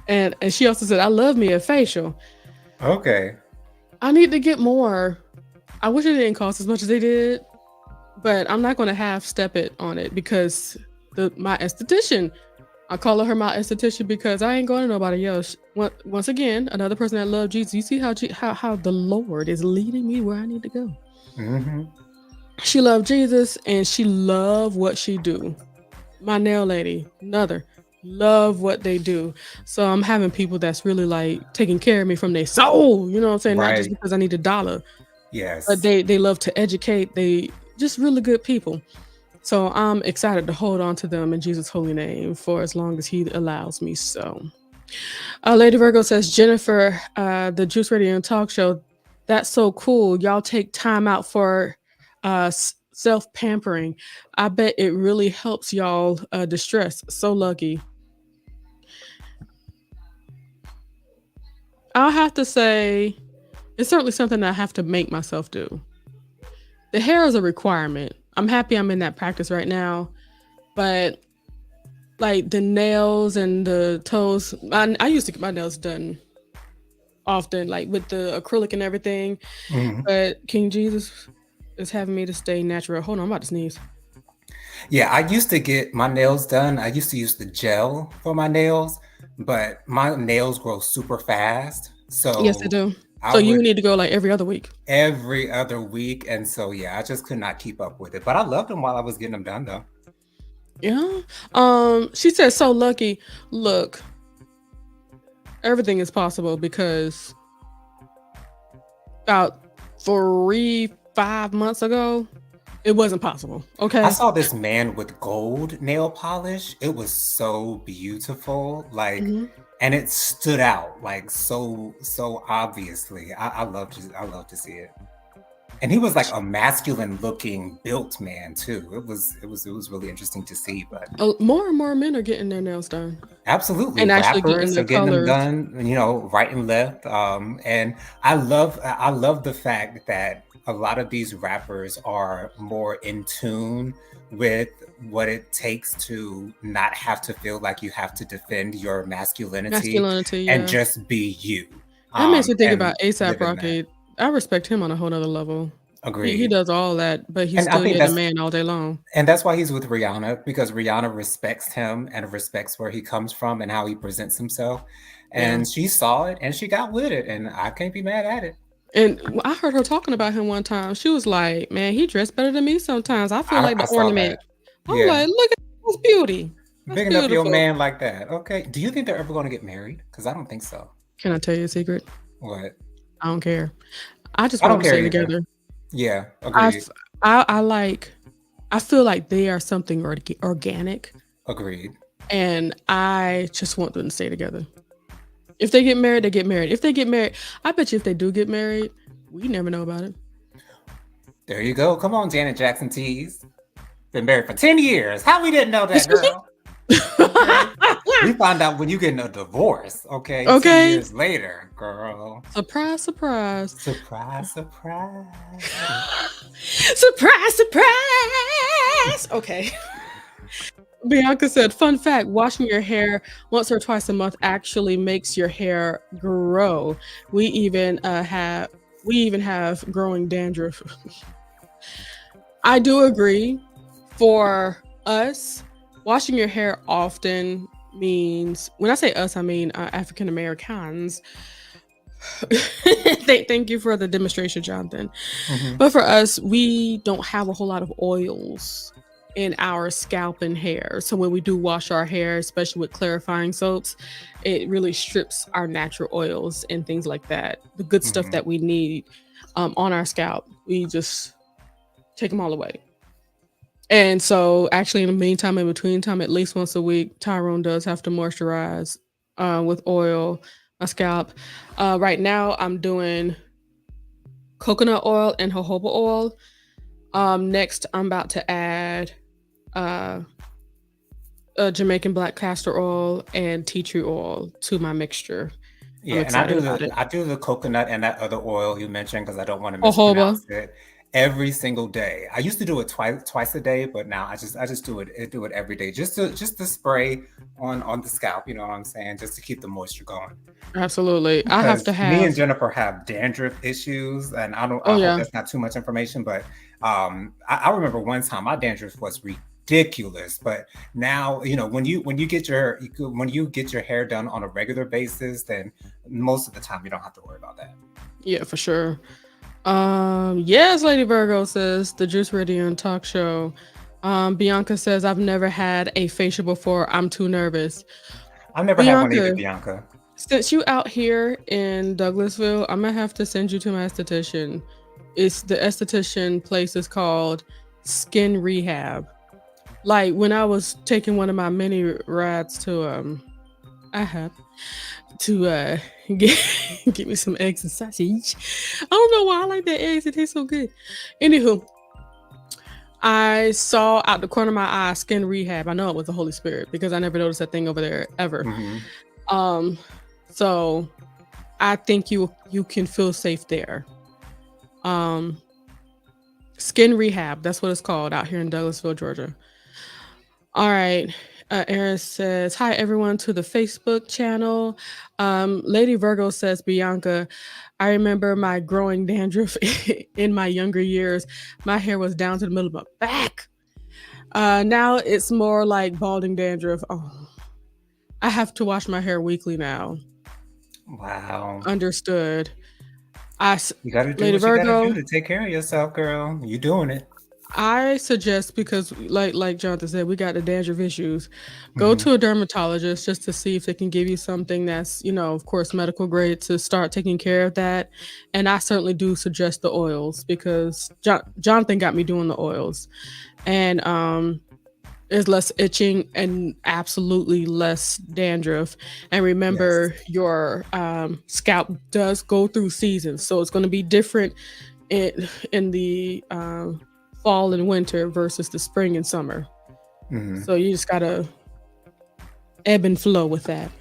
and she also said, "I love me a facial." Okay. I need to get more. I wish it didn't cost as much as they did, but I'm not going to half step it on it because my esthetician, I call her my esthetician because I ain't going to nobody else. Once again, another person that loves Jesus. You see how the Lord is leading me where I need to go. Mm-hmm. She loved Jesus and she loved what she do. My nail lady, another, love what they do. So I'm having people that's really like taking care of me from their soul. You know what I'm saying? Right. Not just because I need $1. Yes. But they love to educate. They just really good people. So I'm excited to hold on to them in Jesus' holy name for as long as he allows me so. Lady Virgo says, Jennifer, the Juice Radio and Talk Show, that's so cool. Y'all take time out for self pampering. I bet it really helps y'all distress. So lucky. I'll have to say, it's certainly something I have to make myself do. The hair is a requirement. I'm happy I'm in that practice right now, but like the nails and the toes, I used to get my nails done often, like with the acrylic and everything. But King Jesus is having me to stay natural. Hold on, I'm about to sneeze. Yeah, I used to get my nails done. I used to use the gel for my nails, but my nails grow super fast. So yes, they do. So you need to go like every other week. Every other week. And so, yeah, I just could not keep up with it. But I loved them while I was getting them done, though. Yeah. She said, so lucky. Look, everything is possible because about 3-5 months ago, it wasn't possible. Okay. I saw this man with gold nail polish. It was so beautiful. Like, and it stood out like so obviously. I love to see it. And he was like a masculine looking built man too. It was really interesting to see. But more and more men are getting their nails done. Absolutely. And actually getting Rappers their are getting colors them done, right and left. And I love the fact that a lot of these rappers are more in tune with what it takes to not have to feel like you have to defend your masculinity and just be you. That makes me think about A$AP Rocky. I respect him on a whole nother level. Agreed. He does all that, but he's still a man all day long. And that's why he's with Rihanna, because Rihanna respects him and respects where he comes from and how he presents himself. And she saw it and she got with it, and I can't be mad at it. And I heard her talking about him one time. She was like, man, he dressed better than me sometimes. I feel like the ornament. I'm like, look at his beauty. Bigging up your man like that. Okay. Do you think they're ever going to get married? Because I don't think so. Can I tell you a secret? What? I don't care. I just want to stay together. Yeah, agreed. I feel like they are something organic. Agreed. And I just want them to stay together. If they get married, they get married. If they get married, I bet you if they do get married, we never know about it. There you go. Come on, Janet Jackson tease. Been married for 10 years. How we didn't know that, girl? We find out when you getting a divorce, okay? 10 years later, girl. Surprise, surprise. Surprise, surprise. Surprise, surprise. Okay. Bianca said, fun fact, washing your hair once or twice a month actually makes your hair grow. We even have growing dandruff. I do agree. For us, washing your hair often means, when I say us, I mean African Americans. Thank you for the demonstration, Jonathan. But for us, we don't have a whole lot of oils in our scalp and hair. So when we do wash our hair, especially with clarifying soaps, it really strips our natural oils and things like that. The good stuff that we need on our scalp, we just take them all away. And so actually in the meantime, in between time, at least once a week, Tyrone does have to moisturize with oil, my scalp. Right now I'm doing coconut oil and jojoba oil. Next I'm about to add Jamaican black castor oil and tea tree oil to my mixture. Yeah, and I do the coconut and that other oil you mentioned because I don't want to mispronounce it. Every single day. I used to do it twice a day, but now I just do it every day. Just to spray on the scalp, you know what I'm saying? Just to keep the moisture going. Absolutely. Because I have to have. Me and Jennifer have dandruff issues, and I hope that's not too much information, but I remember one time my dandruff was ridiculous, but now when you get your hair done on a regular basis, then most of the time you don't have to worry about that. Yeah, for sure. Yes, Lady Virgo says the Juice Radio and Talk Show. Bianca says I've never had a facial before. I'm too nervous. I've never had one either, Bianca. Since you out here in Douglasville, I'm gonna have to send you to my esthetician. The esthetician place is called Skin Rehab. Like when I was taking one of my mini rides to IHOP to get get me some eggs and sausage. I don't know why I like that eggs. It tastes so good. Anywho, I saw out the corner of my eye Skin Rehab. I know it was the Holy Spirit because I never noticed that thing over there ever. So I think you can feel safe there. Skin Rehab, that's what it's called out here in Douglasville, Georgia. All right. Aaron says, hi everyone to the Facebook channel. Lady Virgo says, Bianca, I remember my growing dandruff in my younger years. My hair was down to the middle of my back. Now it's more like balding dandruff. Oh, I have to wash my hair weekly now. Wow. Understood. You gotta do Lady what Virgo, you gotta do to take care of yourself, girl. You doing it. I suggest, because like Jonathan said, we got the dandruff issues. Go to a dermatologist just to see if they can give you something that's, of course, medical grade to start taking care of that. And I certainly do suggest the oils because Jonathan got me doing the oils. And there's less itching and absolutely less dandruff. And remember, your scalp does go through seasons. So it's going to be different in the fall and winter versus the spring and summer. So you just gotta ebb and flow with that.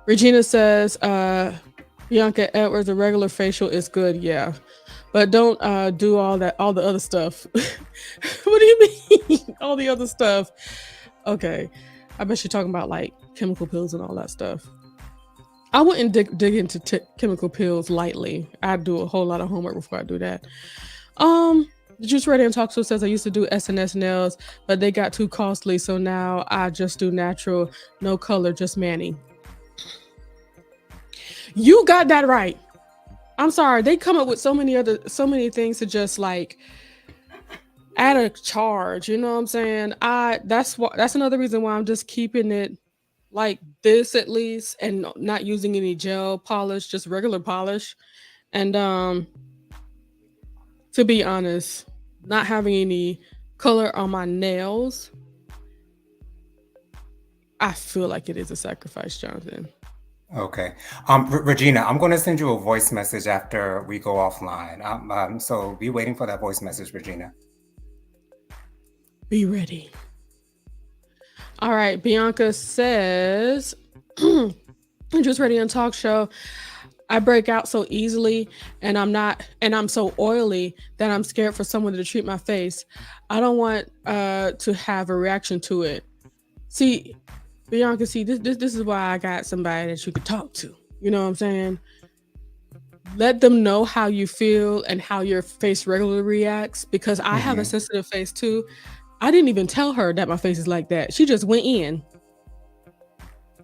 Regina says, Bianca Edwards, a regular facial is good, yeah. But don't do all the other stuff. What do you mean? All the other stuff. Okay. I bet you're talking about like chemical pills and all that stuff. I wouldn't dig into chemical pills lightly. I'd do a whole lot of homework before I do that. Juice Ready and Talk Show says, I used to do SNS nails, but they got too costly, so now I just do natural, no color, just mani. You got that right. I'm sorry, they come up with so many things to just like add a charge. You know what I'm saying? That's another reason why I'm just keeping it like this at least, and not using any gel polish, just regular polish. And to be honest, not having any color on my nails, I feel like it is a sacrifice, Jonathan. Okay. Regina, I'm going to send you a voice message after we go offline. So be waiting for that voice message, Regina. Be ready. All right. Bianca says, Just Ready on Talk Show. I break out so easily, and I'm so oily that I'm scared for someone to treat my face. I don't want to have a reaction to it. See, Bianca, this is why I got somebody that you could talk to. You know what I'm saying? Let them know how you feel and how your face regularly reacts, because I have a sensitive face too. I didn't even tell her that my face is like that. She just went in.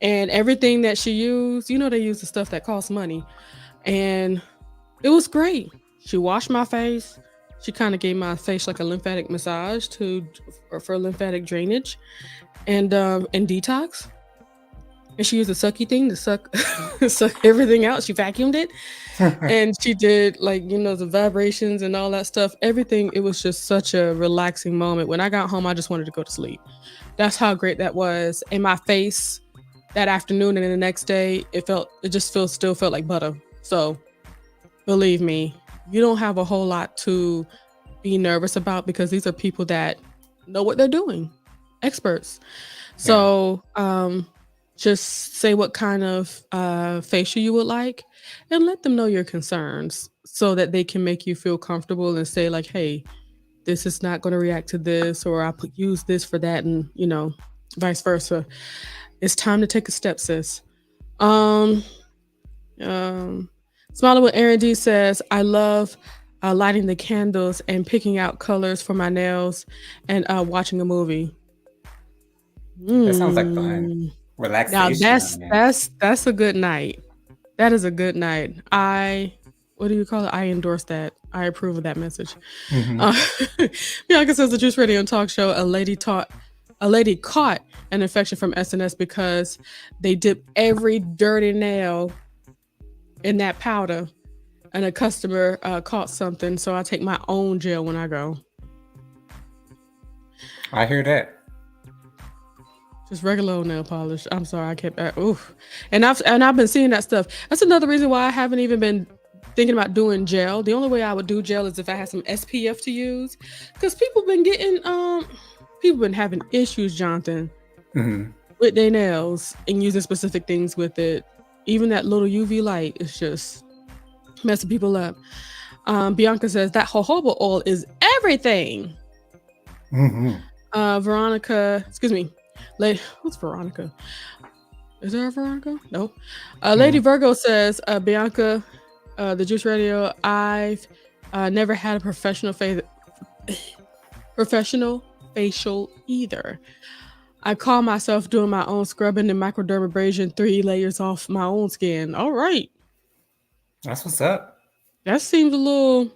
And everything that she used, they use the stuff that costs money. And it was great. She washed my face. She kind of gave my face like a lymphatic massage for lymphatic drainage and detox. And she used a sucky thing to suck everything out. She vacuumed it. And she did the vibrations and all that stuff. Everything. It was just such a relaxing moment. When I got home, I just wanted to go to sleep. That's how great that was. And my face that afternoon and then the next day, it still felt like butter. So believe me, you don't have a whole lot to be nervous about, because these are people that know what they're doing, experts. So just say what kind of facial you would like and let them know your concerns so that they can make you feel comfortable and say like, hey, this is not going to react to this, or I use this for that, and vice versa. It's time to take a step, sis. Smiling with Aaron D says, I love lighting the candles and picking out colors for my nails and watching a movie. That sounds like fun. Relaxation. Now that's a good night. That is a good night. What do you call it? I endorse that. I approve of that message. Bianca says, the Juice Radio and Talk Show, a lady caught an infection from SNS because they dipped every dirty nail in that powder, and a customer caught something. So I take my own gel when I go. I hear that. Just regular old nail polish. I'm sorry, I kept oof. And I've been seeing that stuff. That's another reason why I haven't even been thinking about doing gel. The only way I would do gel is if I had some SPF to use. Because people been having issues, Jonathan, with their nails and using specific things with it. Even that little UV light is just messing people up. Bianca says that jojoba oil is everything. Veronica, excuse me. Who's Veronica? Is there a Veronica? No. Lady Virgo says, Bianca, the Juice Radio, I've never had a professional facial either. I call myself doing my own scrubbing and microdermabrasion 3 layers off my own skin. All right. That's what's up. That seems a little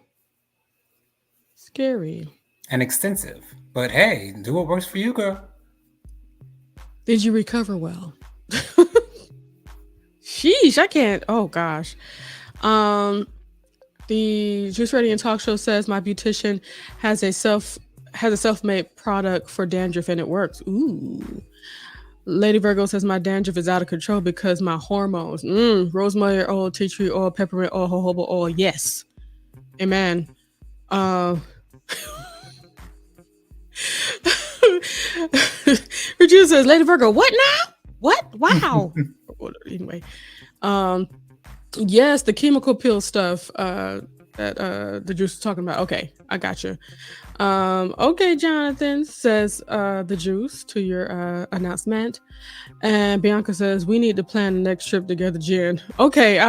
scary. And extensive. But hey, do what works for you, girl. Did you recover well? Sheesh, I can't. Oh gosh. The Juice Radio and Talk Show says my beautician has a self-made product for dandruff and it works. Ooh. Lady Virgo says my dandruff is out of control because my hormones. Rosemary oil, tea tree oil, peppermint oil, jojoba oil. Yes. Amen. Regina says, Lady Virgo, what now? What? Wow. Anyway. Yes, the chemical peel stuff that the Juice is talking about. Okay, I got you. Okay, Jonathan, says the Juice to your announcement. And Bianca says, we need to plan the next trip together, Jen. Okay,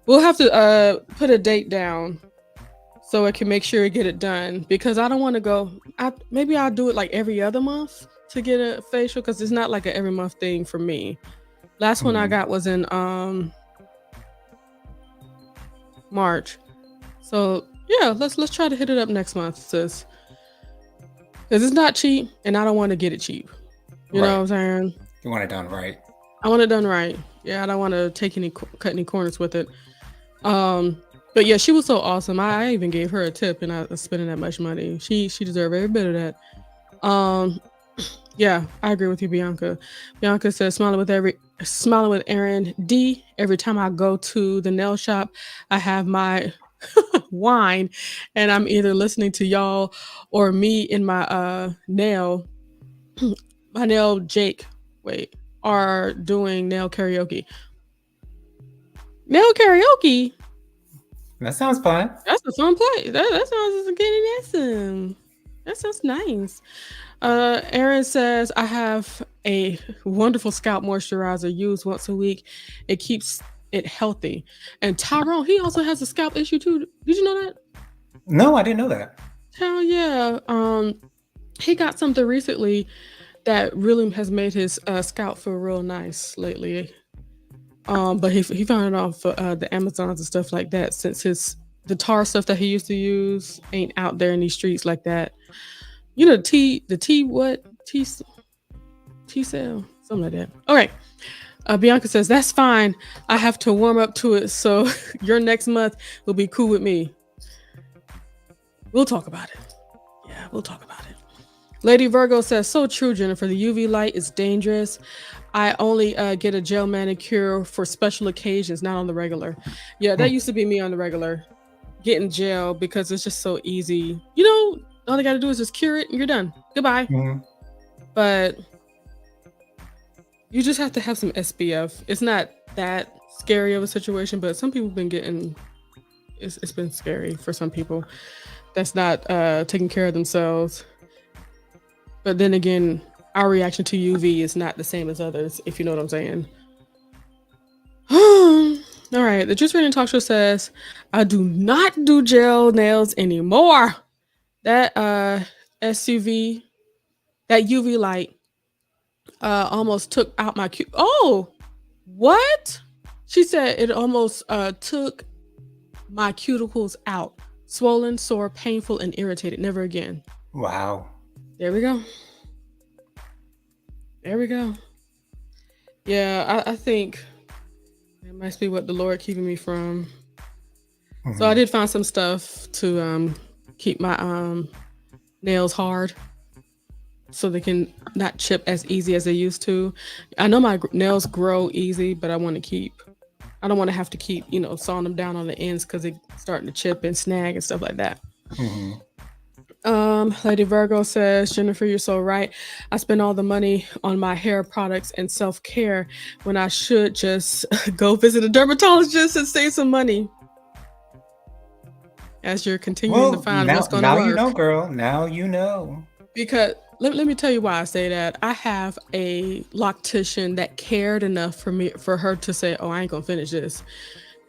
we'll have to put a date down so I can make sure we get it done, because I don't want to go. Maybe I'll do it like every other month to get a facial, because it's not like an every month thing for me. Last one I got was in March. So yeah, let's try to hit it up next month, sis. Because it's not cheap and I don't want to get it cheap. You know what I'm saying? You want it done right. I want it done right. Yeah, I don't want to cut any corners with it. But yeah, she was so awesome. I even gave her a tip, and I was spending that much money. She deserved every bit of that. Yeah, I agree with you, Bianca. Bianca says, smiling with Aaron D. Every time I go to the nail shop, I have my wine, and I'm either listening to y'all or me in my nail Jake are doing nail karaoke. Nail karaoke? That sounds fun. That's a fun play. That sounds getting awesome. That sounds nice. Aaron says, I have a wonderful scalp moisturizer used once a week. It keeps it healthy. And Tyrone, he also has a scalp issue too. Did you know that? No, I didn't know that. Hell yeah. He got something recently that really has made his scalp feel real nice lately. But he found it off the Amazons and stuff like that, since the tar stuff that he used to use ain't out there in these streets like that. You know, T cell, something like that. All right. Bianca says, that's fine. I have to warm up to it, so your next month will be cool with me. We'll talk about it. Yeah, we'll talk about it. Lady Virgo says, so true, Jennifer. The UV light is dangerous. I only get a gel manicure for special occasions, not on the regular. Yeah, that used to be me on the regular, getting gel because it's just so easy. You know, all they got to do is just cure it and you're done. Goodbye. But you just have to have some SPF. It's not that scary of a situation, but some people have been getting, it's been scary for some people that's not taking care of themselves. But then again, our reaction to UV is not the same as others, if you know what I'm saying. All right, the Juice Radio Talk Show says, I do not do gel nails anymore. That UV light almost took out my Oh, what? She said it almost took my cuticles out. Swollen, sore, painful, and irritated. Never again. Wow. There we go. There we go. Yeah, I think it must be what the Lord keeping me from. So I did find some stuff to keep my nails hard. so they can not chip as easy as they used to. I know my nails grow easy, but I don't want to have to keep, sawing them down on the ends because they're starting to chip and snag and stuff like that. Mm-hmm. Lady Virgo says, Jennifer, you're so right. I spend all the money on my hair products and self-care when I should just go visit a dermatologist and save some money. As you're continuing to find what's going to work. Now you know, girl. Now you know. Because let me tell you why I say that. I have a loctician that cared enough for her to say, "Oh, I ain't gonna finish this.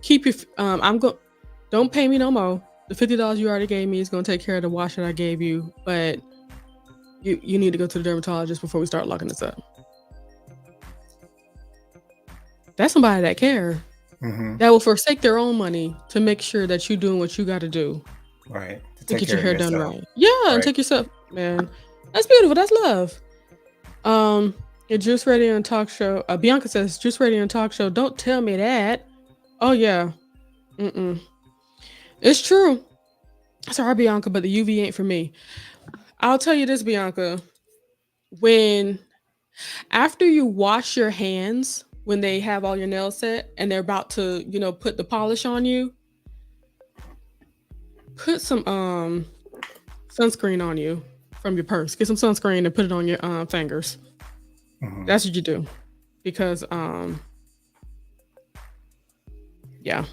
Keep your don't pay me no more. The $50 you already gave me is gonna take care of the wash that I gave you, but you need to go to the dermatologist before we start locking this up." That's somebody that cares. Mm-hmm. That will forsake their own money to make sure that you're doing what you got to do. Right. To get your hair done right. Yeah, right. And take yourself, man. That's beautiful. That's love. Your Juice Radio and Talk Show. Bianca says, Juice Radio and Talk Show. Don't tell me that. Oh, yeah. It's true. Sorry, Bianca, but the UV ain't for me. I'll tell you this, Bianca. After you wash your hands, when they have all your nails set and they're about to, put the polish on you, put some sunscreen on you from your purse. Get some sunscreen and put it on your fingers. Mm-hmm. That's what you do. Because yeah,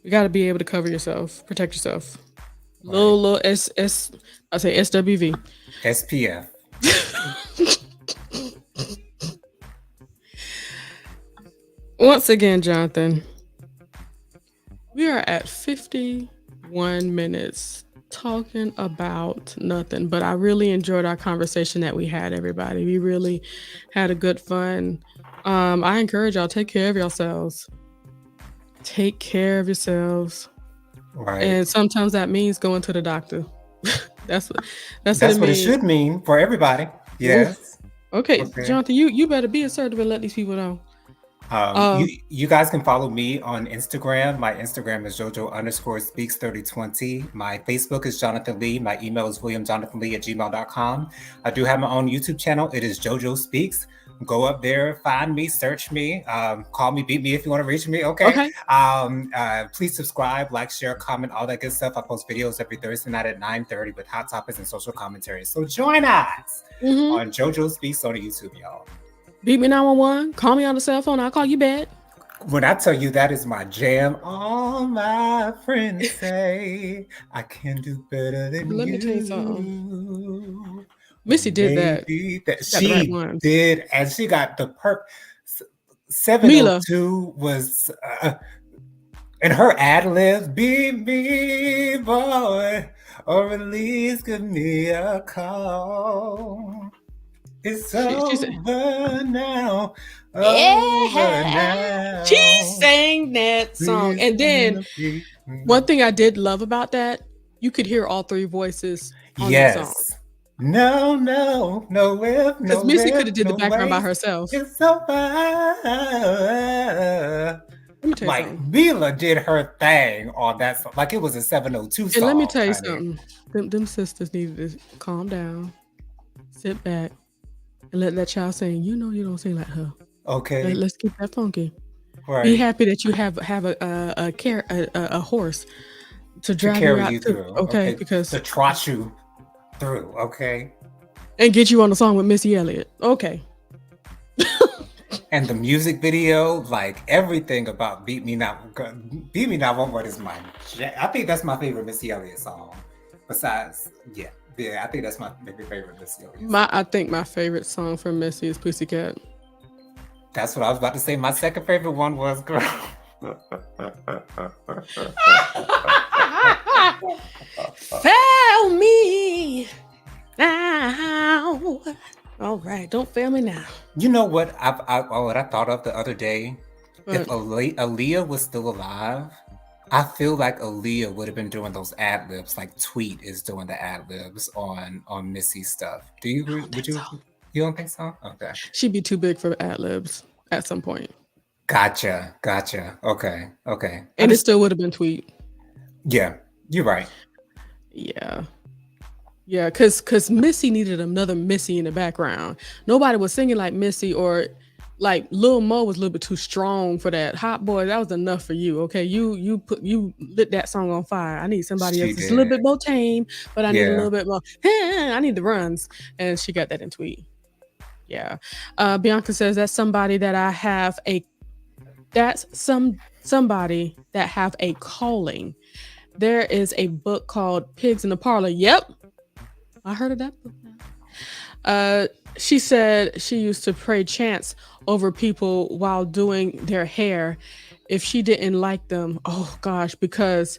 you got to be able to cover yourself, protect yourself. Right. Little I say SWV. SPF. Once again, Jonathan, we are at 51 minutes talking about nothing, but I really enjoyed our conversation that we had, everybody. We really had a good fun. I encourage y'all, take care of yourselves. Take care of yourselves. Right. And sometimes that means going to the doctor. That's what it should mean for everybody. Yes. Okay. Jonathan, you better be assertive and let these people know. You guys can follow me on Instagram. My Instagram is JoJo_speaks3020. My Facebook is Jonathan Lee. My email is williamjonathanlee@gmail.com. I do have my own YouTube channel. It is JoJo Speaks. Go up there, find me, search me, call me, beat me if you want to reach me. Okay. Please subscribe, like, share, comment, all that good stuff. I post videos every Thursday night at 9:30 with hot topics and social commentary. So join us on JoJo Speaks on YouTube, y'all. Beat me 911. Call me on the cell phone. I'll call you back. When I tell you that is my jam, all my friends say I can do better than you. Let me tell you something. Missy did that. She did, and she got the 702 was, and her ad-libs, be me, boy, or at least give me a call. It's over now. Now. She sang that song. And then one thing I did love about that, you could hear all three voices on the song. No, if, because Missy could have did the background by herself. It's so far. Like Mila did her thing on that song, like it was a 702 song. And let me tell you something. Them sisters needed to calm down, sit back, and let that child sing. You don't sing like her. Okay. Let's keep that funky. Right. Be happy that you have a horse to drive you out through. Okay, because to trot you through, okay, and get you on the song with Missy Elliott, okay. And the music video, like everything about "Beat Me Not One Word" is mine. I think that's my favorite Missy Elliott song. Besides, yeah, I think that's my favorite Missy Elliott song. I think my favorite song from Missy is "Pussycat." That's what I was about to say. My second favorite one was "Girl." Fail me now. All right, don't fail me now. You know what what I thought of the other day? What? If Aaliyah was still alive, I feel like Aaliyah would have been doing those ad libs, like Tweet is doing the ad libs on Missy stuff. Do you agree? You don't think so? Okay. She'd be too big for ad libs at some point. Gotcha. Okay. And it still would have been Tweet. Yeah, you're right. Yeah. Yeah, because Missy needed another Missy in the background. Nobody was singing like Missy, or like Lil Mo was a little bit too strong for that. Hot Boy, that was enough for you. Okay, you lit that song on fire. I need somebody else She that's a little did. bit more tame, but I need a Yeah. little bit more. I need the runs, and she got that in tweet. Yeah, Bianca says that's somebody that I have a. That's somebody that have a calling. There is a book called Pigs in the Parlor. Yep, I heard of that book now. She said she used to pray chants over people while doing their hair if she didn't like them. Oh gosh, because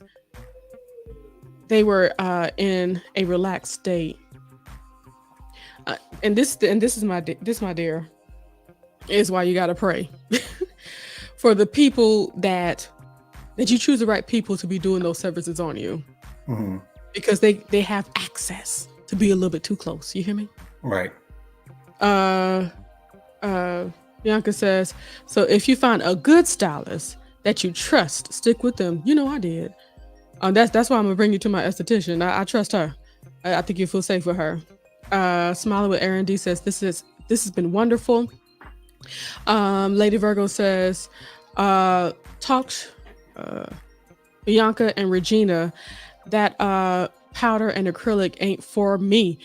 they were in a relaxed state. And this is my dear, is why you gotta pray for the people that you choose the right people to be doing those services on you, because they have access to be a little bit too close. You hear me? Right. Bianca says, so if you find a good stylist that you trust, stick with them. You know I did. That's why I'm gonna bring you to my esthetician. I trust her. I think you feel safe with her. Smiling with Aaron D says, this has been wonderful. Lady Virgo says, Bianca and Regina, that powder and acrylic ain't for me.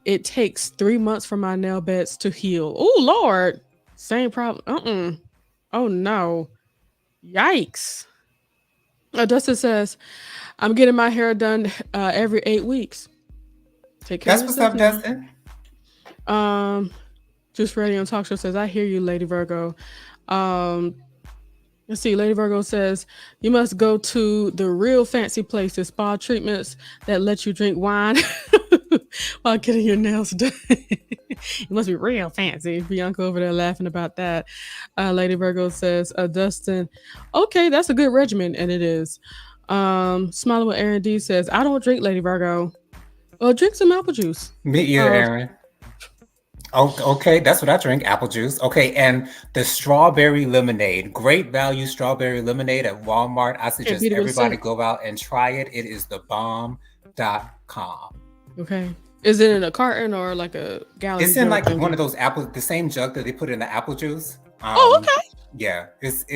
It takes 3 months for my nail beds to heal. Oh Lord, same problem. Oh no, yikes. Dustin says, I'm getting my hair done every 8 weeks. Take care. That's what's up, Dustin. Just Radio and Talk Show says, I hear you, Lady Virgo. Let's see. Lady Virgo says, you must go to the real fancy places, spa treatments that let you drink wine while getting your nails done. It must be real fancy. Bianca over there laughing about that. Lady Virgo says, Dustin, okay, that's a good regimen. And it is. Smiling with Aaron D says, I don't drink, Lady Virgo. Well, drink some apple juice. Me either, Aaron. Oh, okay, that's what I drink, apple juice. Okay, and the strawberry lemonade, great value strawberry lemonade at Walmart. I suggest everybody go out and try it. It is thebomb.com. Okay. Is it in a carton or like a gallon? It's in like one of those the same jug that they put in the apple juice. Okay. Yeah.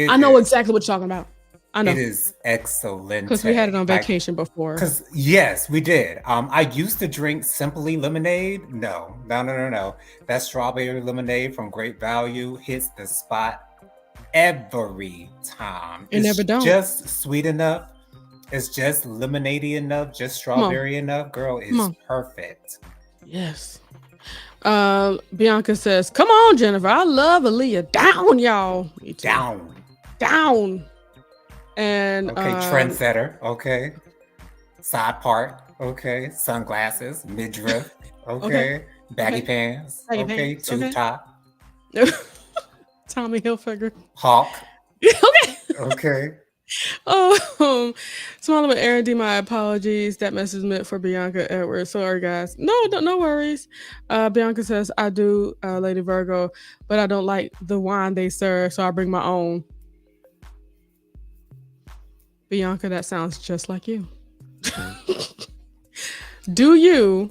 I know exactly what you're talking about. I know. It is excellent. Because we had it on vacation before. Because yes, we did. I used to drink Simply lemonade. No. That strawberry lemonade from Great Value hits the spot every time. It never don't. Just sweet enough. It's just lemonade-y enough. Just strawberry enough. Girl, it's perfect. Yes. Bianca says, come on, Jennifer. I love Aaliyah. Down, y'all. Down. And okay, trendsetter. Okay, side part. Okay, sunglasses, midriff. Okay, baggy pants. Okay, tube top. Tommy Hilfiger. Hawk. Okay. Smiling with Aaron D. My apologies. That message is meant for Bianca Edwards. Sorry, guys. No worries. Bianca says, I do, Lady Virgo, but I don't like the wine they serve, so I bring my own. Bianca, that sounds just like you. Do you?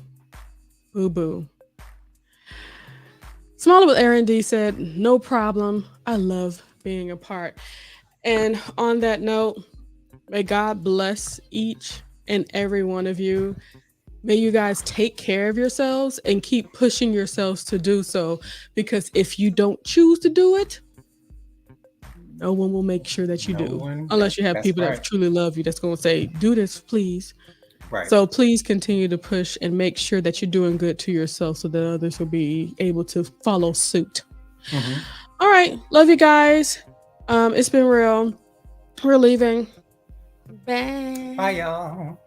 Boo boo. Smaller with Aaron D said, no problem. I love being apart. And on that note, may God bless each and every one of you. May you guys take care of yourselves and keep pushing yourselves to do so. Because if you don't choose to do it, no one will make sure that you do. Unless you have people that truly love you that's going to say, do this, please. Right. So please continue to push and make sure that you're doing good to yourself so that others will be able to follow suit. Mm-hmm. All right. Love you guys. It's been real. We're leaving. Bye. Bye, y'all.